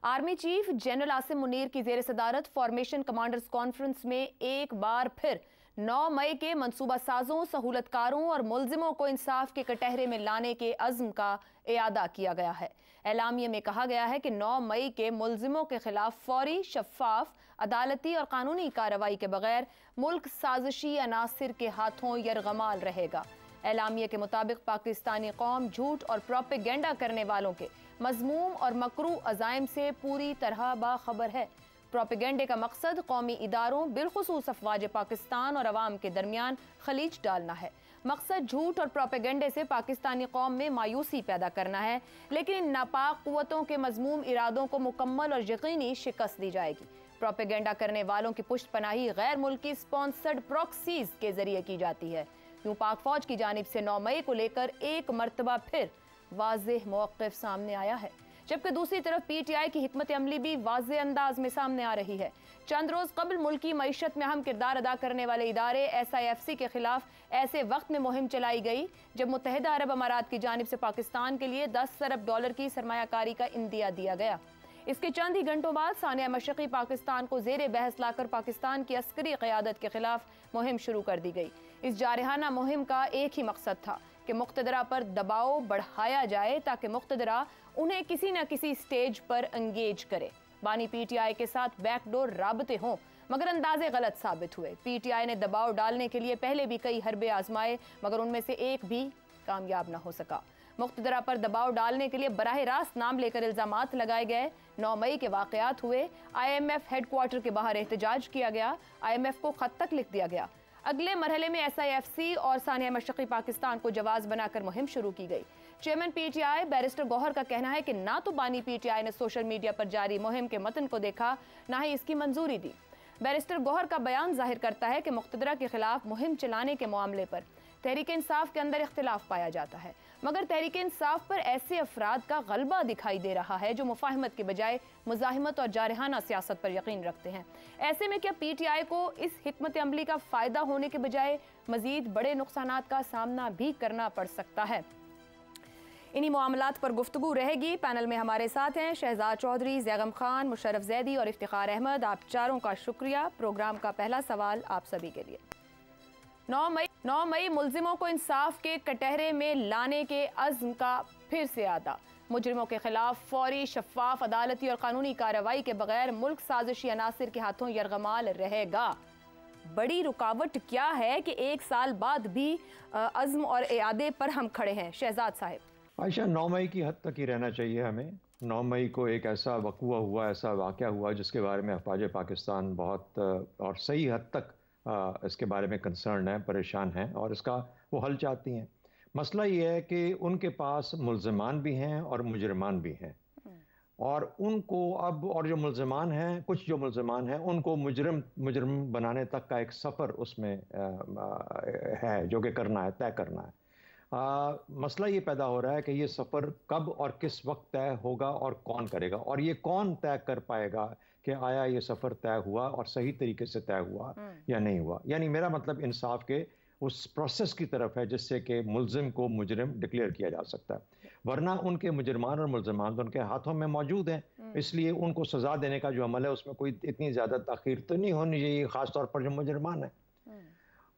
Army chief general Asim Munir की जेर सदारत फॉर्मेशन कमांडर्स कॉन्फ्रेंस में एक बार फिर 9 मई के मंसूबा साजों, सहूलतकारों और मुलजिमों को इंसाफ के कटहरे में लाने के अज़्म का इयादा किया गया है। एलामिया में कहा गया है कि 9 मई के मुलजिमों के खिलाफ फौरी, शफाफ, अदालती और कानूनी कार्रवाई के बगैर मुल्क साजिशी अनासिर के हाथों यरगमाल रहेगा। एलामिया के मुताबिक पाकिस्तानी कौम झूठ और प्रोपेगेंडा करने वालों के मजमूम और मकरू अज़ाइम से पूरी तरह बाखबर है। प्रोपेगेंडे का मकसद कौमी इदारों, बिलखुसूस अफवाज पाकिस्तान और अवाम के दरमियान खलीज डालना है। मकसद झूठ और प्रोपेगेंडे से पाकिस्तानी कौम में मायूसी पैदा करना है, लेकिन इन नापाक कुव्वतों के मजमूम इरादों को मुकम्मल और यकीनी शिकस्त दी जाएगी। प्रोपेगेंडा करने वालों की पुष्ट पनाही गैर मुल्की स्पॉन्सर्ड प्रॉक्सीज के जरिए की जाती है। यूं पाक फौज की जानिब से 9 मई को लेकर एक मरतबा फिर वाज़ेह मौक़िफ़ सामने आया है, जबकि दूसरी तरफ PTI की हिकमत अमली भी वाज़ेह अंदाज में सामने आ रही है। चंद रोज़ कबल मुल्की मईशत में अहम किरदार अदा करने वाले इदारे SIFC के खिलाफ ऐसे वक्त में मुहिम चलाई गई जब मुत्तहिदा अरब अमारात की जानिब से पाकिस्तान के लिए $10 अरब की सरमायाकारी का इंदिया दिया गया। इसके चंद ही घंटों बाद सानिया मशरक़ी पाकिस्तान को ज़ेरे बहस लाकर पाकिस्तान की अस्करी क़यादत के खिलाफ मुहिम शुरू कर दी गई। इस जारहाना मुहिम का एक ही मकसद था कि मुक़्तदरा पर दबाव बढ़ाया जाए ताकि मुक़्तदरा उन्हें किसी न किसी स्टेज पर एंगेज करे। बानी PTI के साथ बैकडोर राबते हों, मगर अंदाजे गलत साबित हुए। PTI ने दबाव डालने के लिए पहले भी कई हरबे आजमाए, मगर उनमें से एक भी कामयाब न हो सका। मुक़्तदरा पर दबाव डालने के लिए बराह रास्त नाम लेकर इल्ज़ामात लगाए गए। 9 मई के वाक़यात हुए। IMF हेडक्वार्टर के बाहर एहतजाज किया गया। IMF को ख़त तक लिख दिया गया। अगले मरहले में SIFC और सानिया मशरक़ी पाकिस्तान को जवाज़ बनाकर मुहिम शुरू की गई। चेयरमैन PTI बैरिस्टर गौहर का कहना है कि ना तो बानी PTI ने सोशल मीडिया पर जारी मुहिम के मतन को देखा, ना ही इसकी मंजूरी दी। बैरिस्टर गौहर का बयान जाहिर करता है कि मुक़्तदरा के खिलाफ मुहिम चलाने के मामले पर तहरीक इंसाफ के अंदर इख्तिलाफ पाया जाता है, मगर तहरीक इंसाफ पर ऐसे अफराद का गलबा दिखाई दे रहा है जो मुफाहमत के बजाय मुजाहिमत और जारहाना सियासत पर यकीन रखते हैं। ऐसे में क्या PTI को इस हिकमत अमली का फ़ायदा होने के बजाय मज़ीद बड़े नुकसानात का सामना भी करना पड़ सकता है? इन्हीं मामलात पर गुफ्तगू रहेगी। पैनल में हमारे साथ हैं शहजाद चौधरी, ज़ैगम खान, मुशर्रफ ज़ैदी और इफ्तिखार अहमद। आप चारों का शुक्रिया। प्रोग्राम का पहला सवाल आप सभी के लिए। 9 मई मुलजिमों को इंसाफ के कटहरे में लाने के अज़्म का फिर से आदा। मुजरिमों के खिलाफ फौरी, शफाफ, अदालती और कानूनी कार्रवाई के बगैर मुल्क साजिशी अनासिर के हाथों यरगमाल रहेगा। बड़ी रुकावट क्या है कि एक साल बाद भी अज़्म और इरादे पर हम खड़े हैं? शहजाद साहब। आयशा, 9 मई की हद तक ही रहना चाहिए हमें। 9 मई को एक ऐसा वक़ुआ हुआ, ऐसा वाक़या हुआ जिसके बारे में अफ़वाज पाकिस्तान बहुत और सही हद तक इसके बारे में कंसर्न है, परेशान हैं और इसका वो हल चाहती हैं। मसला ये है कि उनके पास मुल्ज़िमान भी हैं और मुजरिमान भी हैं, और उनको अब और जो मुल्ज़िमान हैं, कुछ जो मुल्ज़िमान हैं उनको मुजरिम बनाने तक का एक सफ़र उसमें है जो कि करना है, तय करना है। मसला ये पैदा हो रहा है कि ये सफ़र कब और किस वक्त तय होगा और कौन करेगा, और ये कौन तय कर पाएगा कि आया ये सफ़र तय हुआ और सही तरीके से तय हुआ या नहीं हुआ। यानी मेरा मतलब इंसाफ के उस प्रोसेस की तरफ है जिससे कि मुल्ज़िम को मुजरिम डिक्लेयर किया जा सकता है, वरना उनके मुजरमान और मुल्ज़िमान तो उनके हाथों में मौजूद हैं, इसलिए उनको सज़ा देने का जो अमल है उसमें कोई इतनी ज़्यादा ताख़ीर तो नहीं होनी चाहिए, ख़ासतौर पर जो मुजरमान है।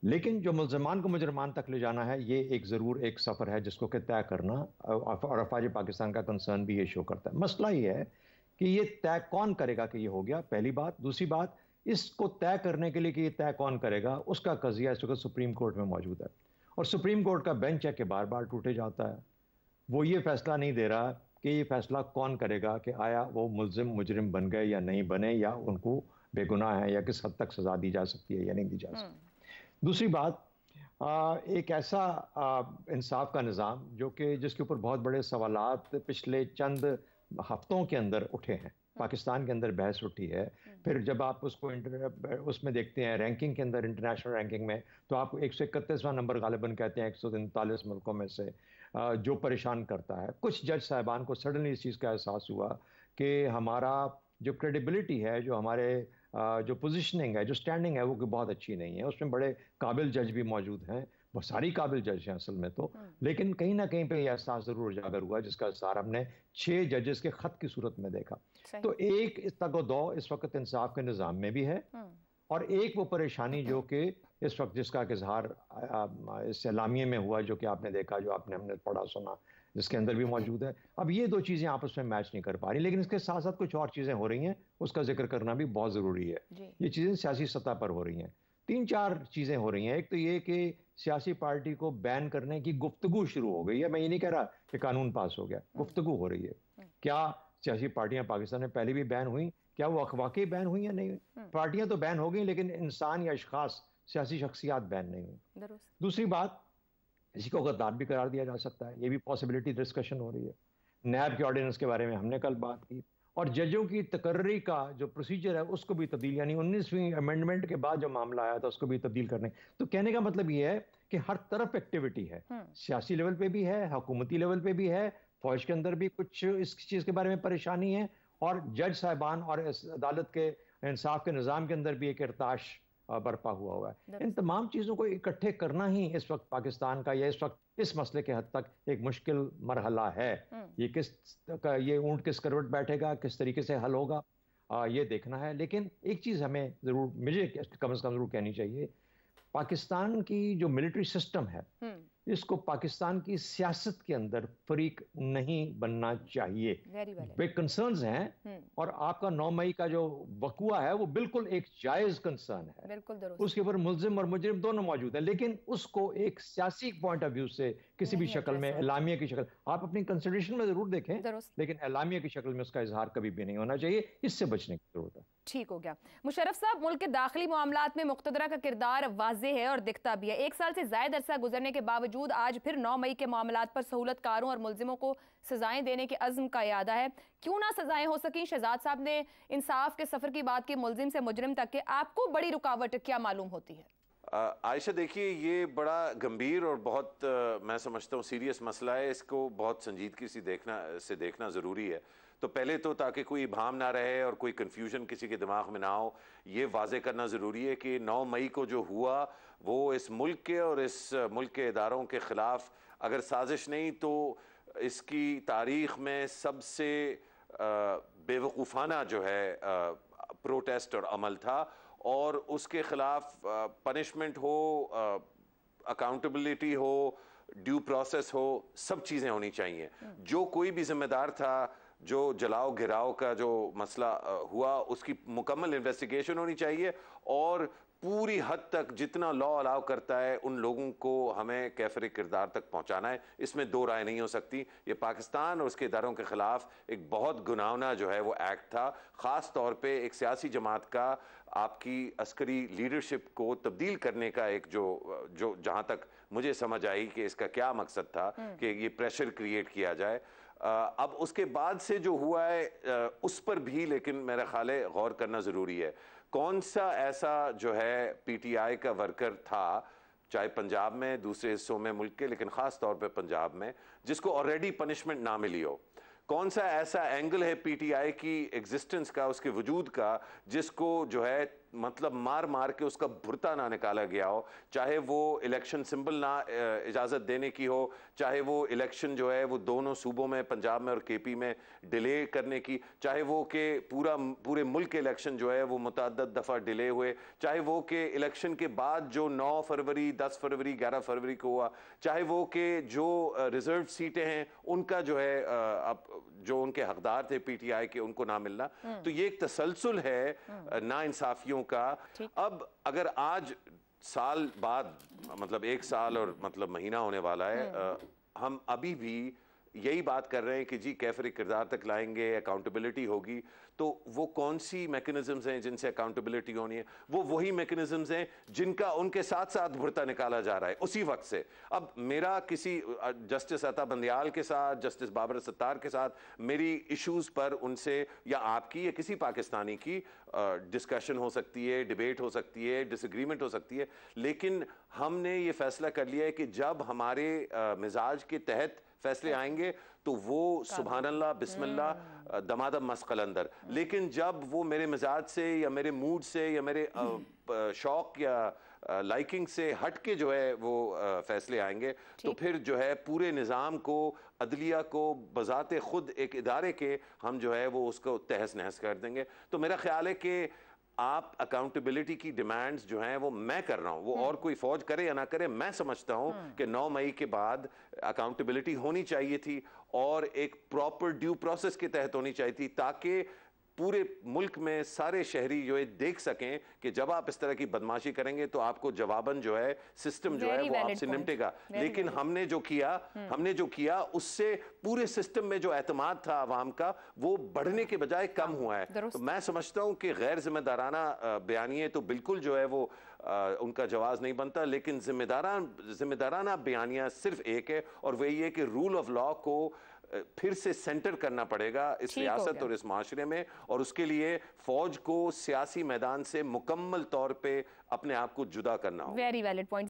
लेकिन जो मुल्ज़िमान को मुजरमान तक ले जाना है, ये एक ज़रूर एक सफ़र है जिसको कि तय करना, और अफ़वाज पाकिस्तान का कंसर्न भी ये शो करता है। मसला ये है कि ये तय कौन करेगा कि ये हो गया, पहली बात। दूसरी बात, इसको तय करने के लिए कि ये तय कौन करेगा, उसका कज़िया इस वक्त सुप्रीम कोर्ट में मौजूद है, और सुप्रीम कोर्ट का बेंच है कि बार बार टूटे जाता है। वो ये फैसला नहीं दे रहा कि ये फैसला कौन करेगा कि आया वो मुल्ज़िम मुजरिम बन गए या नहीं बने, या उनको बेगुनाह है या किस हद तक सज़ा दी जा सकती है या नहीं दी जा सकती। दूसरी बात, एक ऐसा इंसाफ का निज़ाम जो कि जिसके ऊपर बहुत बड़े सवालात पिछले चंद हफ्तों के अंदर उठे हैं, पाकिस्तान के अंदर बहस उठी है। फिर जब आप उसको उसमें देखते हैं रैंकिंग के अंदर, इंटरनेशनल रैंकिंग में, तो आप 131वां नंबर गालिबन कहते हैं 139 मुल्कों में से, जो परेशान करता है। कुछ जज साहिबान को सडनली इस चीज़ का एहसास हुआ कि हमारा जो क्रेडिबिलिटी है, जो हमारे जो पोजीशनिंग है, जो स्टैंडिंग है, वो बहुत अच्छी नहीं है। उसमें बड़े काबिल जज भी मौजूद हैं, वो सारी काबिल जज हैं असल में तो, लेकिन कहीं ना कहीं पे ये एहसास जरूर उजागर हुआ जिसका इज़हार हमने 6 जजेस के खत की सूरत में देखा। तो एक तगोदो इस वक्त इंसाफ के निज़ाम में भी है, और एक वो परेशानी जो कि इस वक्त जिसका इजहार इस एलामिये में हुआ, जो कि आपने देखा, जो हमने पढ़ा सुना, जिसके अंदर भी मौजूद है। अब ये दो चीज़ें आपस में मैच नहीं कर पा रही, लेकिन इसके साथ साथ कुछ और चीज़ें हो रही हैं, उसका जिक्र करना भी बहुत ज़रूरी है। ये चीज़ें सियासी सतह पर हो रही हैं। 3-4 चीज़ें हो रही हैं। एक तो ये कि सियासी पार्टी को बैन करने की गुफ्तगू शुरू हो गई है। मैं ये नहीं कह रहा कि कानून पास हो गया, गुफ्तगू हो रही है। क्या सियासी पार्टियां पाकिस्तान में पहले भी बैन हुई? क्या वो वाकई बैन हुई या नहीं? पार्टियां तो बैन हो गई, लेकिन इंसान या अशखास, सियासी शख्सियात बैन नहीं हुई। दूसरी बात, इसी को गद्दार भी करार दिया जा सकता है, ये भी पॉसिबिलिटी डिस्कशन हो रही है। नैब के ऑर्डिनेंस के बारे में हमने कल बात की, और जजों की तकर्री का जो प्रोसीजर है उसको भी तब्दील, यानी 19वीं अमेंडमेंट के बाद जो मामला आया था उसको भी तब्दील करने। तो कहने का मतलब ये है कि हर तरफ एक्टिविटी है, सियासी लेवल पे भी है, हुकूमती लेवल पे भी है, फौज के अंदर भी कुछ इस चीज़ के बारे में परेशानी है, और जज साहिबान और अदालत के इंसाफ के निज़ाम के अंदर भी एक इर्ताश बर्पा हुआ है। इन तमाम चीज़ों को इकट्ठे करना ही इस वक्त पाकिस्तान का, या इस वक्त इस मसले के हद तक एक मुश्किल मरहला है। ये ऊंट किस करवट बैठेगा, किस तरीके से हल होगा, ये देखना है। लेकिन एक चीज़ हमें ज़रूर, मुझे कम से कम ज़रूर कहनी चाहिए, पाकिस्तान की जो मिलिट्री सिस्टम है, इसको पाकिस्तान की सियासत के अंदर फरीक नहीं बनना चाहिए। वे कंसर्न्स हैं, और आपका 9 मई का जो वकुआ है वो बिल्कुल एक जायज कंसर्न है, बिल्कुल उसके ऊपर मुल्जिम और मुजरिम दोनों मौजूद हैं, लेकिन उसको एक सियासी पॉइंट ऑफ व्यू से किसी भी शक्ल में, एलामिया की शक्ल, आप अपनी कंसिडरेशन में जरूर देखें, लेकिन एलामिया की शक्ल में उसका इजहार कभी भी नहीं होना चाहिए। इससे बचने की जरूरत है। ठीक हो गया। मुशर्रफ साहब, मुल्क के दाखिली मामलात में मुक़्तदरा का किरदार वाज़ेह है और दिखता भी है। 1 साल से ज़ायद अरसा गुजरने के बावजूद आज फिर 9 मई के मामलात पर सहूलतकारों और मुल्जिमों को सजाएं देने के अज़्म का इरादा है। क्यों ना सजाएं हो सकें? शहजाद साहब ने इंसाफ के सफ़र की बात की, मुल्जिम से मुजरिम तक के, आपको बड़ी रुकावट क्या मालूम होती है? आयशा, देखिए, ये बड़ा गंभीर और बहुत मैं समझता हूँ सीरियस मसला है। इसको बहुत संजीदगी से देखना ज़रूरी है। तो पहले तो, ताकि कोई इबाहम ना रहे और कोई कन्फ्यूजन किसी के दिमाग में ना हो, ये वाज़े करना ज़रूरी है कि 9 मई को जो हुआ वो इस मुल्क के और इस मुल्क के इदारों के ख़िलाफ़ अगर साजिश नहीं तो इसकी तारीख़ में सबसे बेवकूफ़ाना जो है प्रोटेस्ट और अमल था, और उसके ख़िलाफ़ पनिशमेंट हो, अकाउंटेबिलिटी हो, ड्यू प्रोसेस हो, सब चीज़ें होनी चाहिए। जो कोई भी ज़िम्मेदार था, जो जलाओ गिराओ का जो मसला हुआ, उसकी मुकम्मल इन्वेस्टिगेशन होनी चाहिए, और पूरी हद तक जितना लॉ अलाउ करता है उन लोगों को हमें कैफरे किरदार तक पहुंचाना है। इसमें दो राय नहीं हो सकती। ये पाकिस्तान और उसके इदारों के खिलाफ एक बहुत गुनाहना जो है वो एक्ट था, ख़ास तौर पे एक सियासी जमात का आपकी अस्करी लीडरशिप को तब्दील करने का एक जो जहां तक मुझे समझ आई कि इसका क्या मकसद था कि ये प्रेशर क्रिएट किया जाए। अब उसके बाद से जो हुआ है उस पर भी लेकिन मेरा ख्याल है गौर करना ज़रूरी है। कौन सा ऐसा जो है पीटीआई का वर्कर था, चाहे पंजाब में, दूसरे हिस्सों में मुल्क के, लेकिन ख़ास तौर पे पंजाब में, जिसको ऑलरेडी पनिशमेंट ना मिली हो? कौन सा ऐसा एंगल है पीटीआई की एग्जिस्टेंस का, उसके वजूद का, जिसको जो है मतलब मार मार के उसका भुरता ना निकाला गया हो? चाहे वो इलेक्शन सिंबल ना इजाज़त देने की हो, चाहे वो इलेक्शन जो है वो दोनों सूबों में, पंजाब में और केपी में डिले करने की, चाहे वो कि पूरे मुल्क के इलेक्शन जो है वो मुतअद्दिद दफ़ा डिले हुए, चाहे वो कि इलेक्शन के बाद जो 9 फरवरी, 10 फरवरी, 11 फरवरी को हुआ, चाहे वो कि जो रिजर्व सीटें हैं उनका जो है अब जो उनके हकदार थे पीटीआई के, उनको ना मिलना। तो ये एक तसलसल है ना इंसाफियों का। अब अगर आज साल बाद, मतलब 1 साल और मतलब महीना होने वाला है, हम अभी भी यही बात कर रहे हैं कि जी कैफरे किरदार तक लाएंगे, अकाउंटेबिलिटी होगी, तो वो कौन सी मैकेनिज्म्स हैं जिनसे अकाउंटेबिलिटी होनी है? वो वही मैकेनिज्म्स हैं जिनका उनके साथ साथ भुरता निकाला जा रहा है उसी वक्त से। अब मेरा किसी जस्टिस अता बंदियाल के साथ, जस्टिस बाबर सत्तार के साथ मेरी इश्यूज़ पर उनसे या आपकी या किसी पाकिस्तानी की डिस्कशन हो सकती है, डिबेट हो सकती है, डिसएग्रीमेंट हो सकती है, लेकिन हमने ये फैसला कर लिया है कि जब हमारे मिजाज के तहत फैसले आएंगे तो वो सुभान अल्लाह, बिस्मिल्लाह, दमादम मस्कल अंदर। लेकिन जब वो मेरे मिजाज से या मेरे मूड से या मेरे शौक या लाइकिंग से हट के जो है वो फैसले आएंगे, तो फिर जो है पूरे निज़ाम को, अदलिया को बजाते खुद एक इदारे के हम जो है वो उसको तहस नहस कर देंगे। तो मेरा ख्याल है कि आप अकाउंटेबिलिटी की डिमांड्स जो हैं वो मैं कर रहा हूं, वो और कोई फौज करे या ना करे, मैं समझता हूं कि 9 मई के बाद अकाउंटेबिलिटी होनी चाहिए थी और एक प्रॉपर ड्यू प्रोसेस के तहत होनी चाहिए थी, ताकि पूरे मुल्क में सारे शहरी जो है देख सकें कि जब आप इस तरह की बदमाशी करेंगे तो आपको जवाबन जो है सिस्टम जो है वो आपसे निपटेगा। लेकिन हमने जो किया उससे पूरे सिस्टम में जो एतमाद था अवाम का वो बढ़ने के बजाय कम हुआ है। तो मैं समझता हूं कि गैर जिम्मेदाराना बयानिए तो बिल्कुल जो है वो उनका जवाब नहीं बनता, लेकिन जिम्मेदाराना बयानिया सिर्फ एक है और वही है कि रूल ऑफ लॉ को फिर से सेंटर करना पड़ेगा इस रियासत और इस माशरे में, और उसके लिए फौज को सियासी मैदान से मुकम्मल तौर पे अपने आप को जुदा करना होगा। Very valid point.